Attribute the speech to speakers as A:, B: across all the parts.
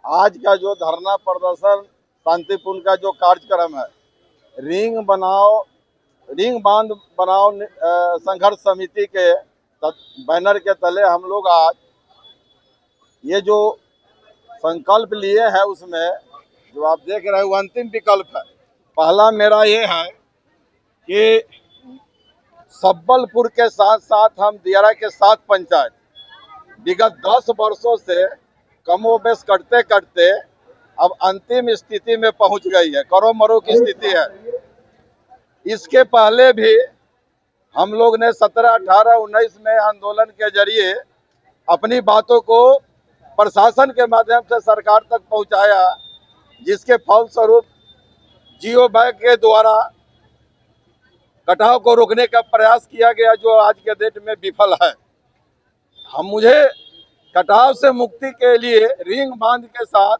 A: आज का जो धरना प्रदर्शन शांतिपूर्ण का जो कार्यक्रम है, रिंग बांध बनाओ संघर्ष समिति के बैनर के तले हम लोग आज ये जो संकल्प लिए हैं, उसमें जो आप देख रहे हैं वो अंतिम विकल्प है। पहला मेरा ये है कि सब्बलपुर के साथ साथ हम दियारा के 7 पंचायत विगत 10 वर्षों से कमोबेश करते करते अब अंतिम स्थिति में पहुंच गई है, करो मरो की स्थिति है। इसके पहले भी हम लोग ने 17, 18, 19 में आंदोलन के जरिए अपनी बातों को प्रशासन के माध्यम से सरकार तक पहुंचाया, जिसके फलस्वरूप जियो बैंक के द्वारा कटाव को रोकने का प्रयास किया गया, जो आज के डेट में विफल है। मुझे कटाव से मुक्ति के लिए रिंग बांध के साथ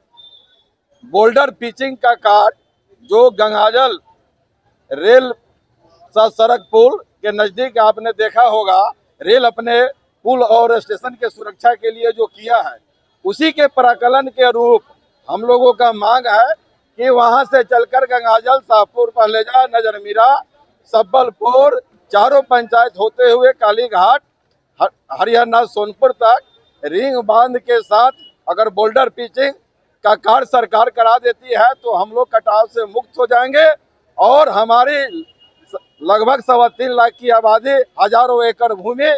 A: बोल्डर पिचिंग का कार्य जो गंगाजल रेल सड़क पुल के नजदीक आपने देखा होगा, रेल अपने पुल और स्टेशन के सुरक्षा के लिए जो किया है, उसी के प्राकलन के रूप हम लोगों का मांग है कि वहां से चलकर गंगाजल, शाहपुर, पहलेजा, नजरमीरा, सब्बलपुर चारों पंचायत होते हुए कालीघाट, हरियाणा, सोनपुर तक रिंग बांध के साथ अगर बोल्डर पिचिंग का कार्य सरकार करा देती है तो हम लोग कटाव से मुक्त हो जाएंगे और हमारी लगभग 3.25 लाख की आबादी, हजारों एकड़ भूमि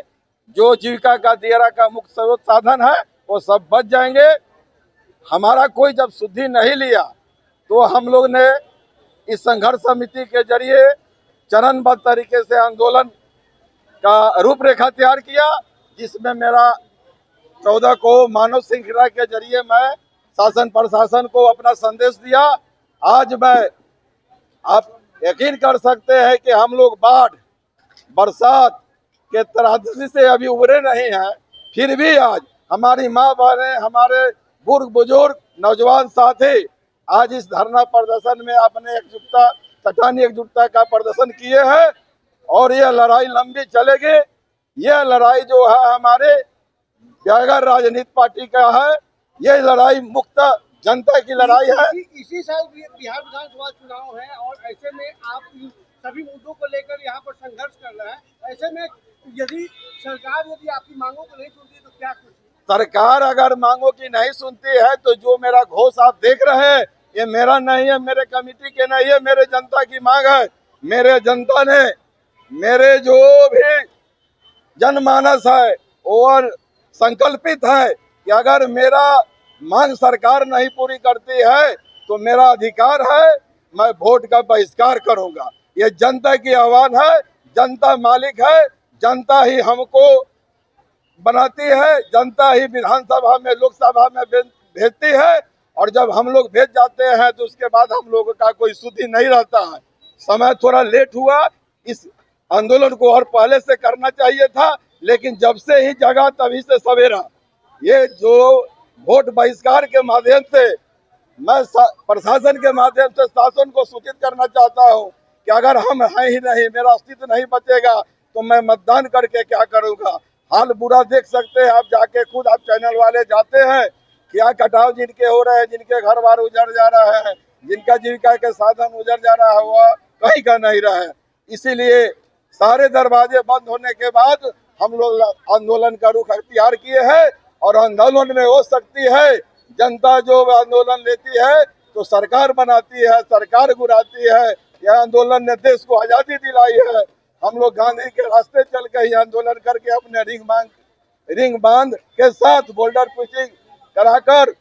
A: जो जीविका का दियारा का मुख्य स्रोत साधन है, वो सब बच जाएंगे। हमारा कोई जब शुद्धि नहीं लिया तो हम लोग ने इस संघर्ष समिति के जरिए चरणबद्ध तरीके से आंदोलन का रूपरेखा तैयार किया, जिसमें मेरा 14 को मानव श्रृंखला के जरिए मैं शासन प्रशासन को अपना संदेश दिया। आज आप यकीन कर सकते हैं कि हम लोग बाढ़ बरसात के त्रासदी से अभी उबरे नहीं हैं, फिर भी आज हमारी माँ बहनें, हमारे बुजुर्ग बुजुर्ग नौजवान साथी आज इस धरना प्रदर्शन में अपने एकजुटता का प्रदर्शन किए हैं और यह लड़ाई लंबी चलेगी। यह लड़ाई जो है हमारे बगैर राजनीति पार्टी का है, यह लड़ाई मुक्त जनता की लड़ाई है।
B: इसी साल बिहार विधानसभा चुनाव है और ऐसे में आप सभी मुद्दों को लेकर यहाँ पर संघर्ष कर रहे हैं। ऐसे में यदि सरकार आपकी मांगों को नहीं सुनती तो क्या कुछ?
A: सरकार अगर मांगों की नहीं सुनती है तो जो मेरा घोष आप देख रहे हैं, ये मेरा नहीं है, मेरे कमेटी के नहीं है, मेरे जनता की मांग है। मेरे जनता ने, मेरे जो भी जनमानस है और संकल्पित है कि अगर मेरा मांग सरकार नहीं पूरी करती है तो मेरा अधिकार है, मैं वोट का बहिष्कार करूंगा। ये जनता की आह्वान है, जनता मालिक है, जनता ही हमको बनाती है, जनता ही विधानसभा में, लोकसभा में भेजती है और जब हम लोग भेज जाते हैं तो उसके बाद हम लोगों का कोई शुद्धि नहीं रहता है। समय थोड़ा लेट हुआ, इस आंदोलन को और पहले से करना चाहिए था, लेकिन जब से ही जगा तभी से सवेरा। ये जो वोट बहिष्कार के माध्यम से मैं प्रशासन के माध्यम से शासन को सूचित करना चाहता हूं कि अगर हम हैं ही नहीं, मेरा अस्तित्व नहीं बचेगा तो मैं मतदान करके क्या करूंगा। हाल बुरा देख सकते हैं आप, जाके खुद आप चैनल वाले जाते हैं, क्या कटाव जिनके हो रहे हैं, जिनके घर बार उजड़ जा रहा है, जिनका जीविका के साधन उजड़ जा रहा है, वह कहीं का नहीं रहा है। इसीलिए सारे दरवाजे बंद होने के बाद हम लोग आंदोलन का रुख अख्तियार किए हैं और आंदोलन में हो सकती है जनता जो आंदोलन लेती है तो सरकार बनाती है, सरकार गिराती है। यह आंदोलन ने देश को आजादी दिलाई है। हम लोग गांधी के रास्ते चल के ही आंदोलन करके अपने रिंग बांध के साथ बोल्डर पिचिंग कराकर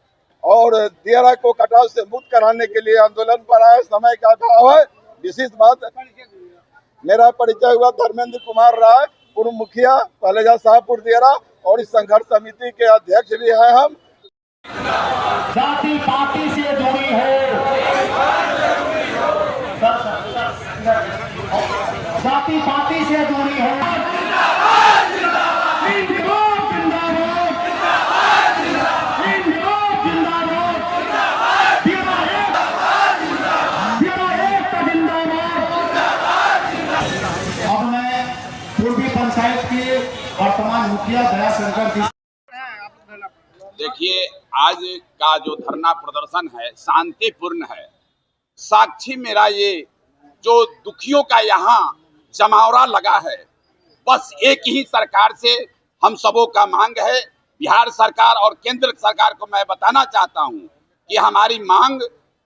A: और दियारा को कटाव से मुक्त कराने के लिए आंदोलन पर आए। समय का अभाव है। विशेष बात, मेरा परिचय हुआ धर्मेंद्र कुमार राय, पूर्व मुखिया पहलेजा, शाहपुर, दियारा और इस संघर्ष समिति के अध्यक्ष भी हैं। हम
C: जाति पार्टी से जुड़ी है, जाति पार्टी से जुड़ी है। अब मैं पूर्वी पंचायत के वर्तमान मुखिया दयाशंकर जी
D: देखिए, आज का जो धरना प्रदर्शन है शांतिपूर्ण है। साक्षी मेरा ये जो दुखियों का यहाँ जमावड़ा लगा है, बस एक ही सरकार से हम सबों का मांग है। बिहार सरकार और केंद्र सरकार को मैं बताना चाहता हूँ कि हमारी मांग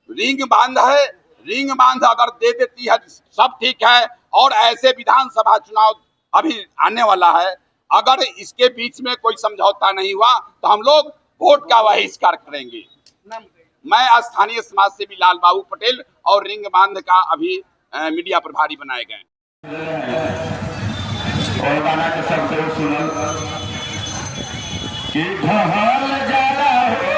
D: रिंग बांध है। रिंग बांध अगर दे देती है सब ठीक है, और ऐसे विधानसभा चुनाव अभी आने वाला है, अगर इसके बीच में कोई समझौता नहीं हुआ तो हम लोग वोट का बहिष्कार करेंगे। मैं स्थानीय समाज सेवी लाल बाबू पटेल और रिंग बांध का अभी मीडिया प्रभारी बनाए गए।
C: और गाना के शब्द सुनल कि ढहल जाला हो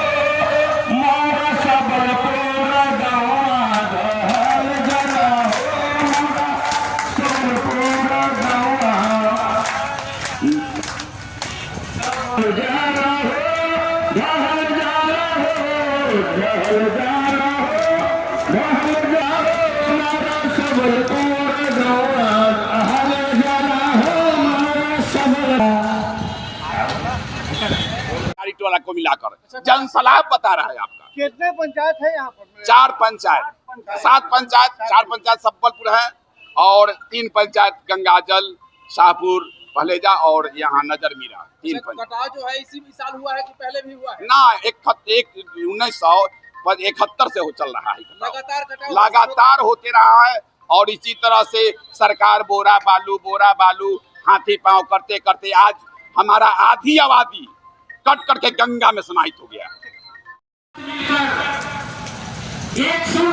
C: मोरा सबलपुर गाँवा, ढहल जाला हो मोरा सबलपुर गाँवा, ढहल जाला हो, ढहल जाला हो, ढहल जाला हो, ढहल जाला हो मोरा सबलपुर गाँवा, ढहल जाला हो मोरा सबलपुर।
D: वाला को मिलाकर जनसलाह बता रहा है आपका।
B: कितने पंचायत है यहाँ पर?
D: 4 पंचायत, 7 पंचायत, 4 पंचायत सबलपुर है और 3 पंचायत गंगाजल, शाहपुर, पहलेजा और यहाँ नजर मीरा। 3 पंचायत।
E: कटाव जो है इसी साल हुआ है कि पहले भी हुआ है?
D: ना, 1971 से हो चल रहा है। लगातार होते रहा है। और इसी तरह से सरकार बोरा बालू हाथी पांव करते करते आज हमारा आधी आबादी कट करके गंगा में समाहित हो गया।
C: 100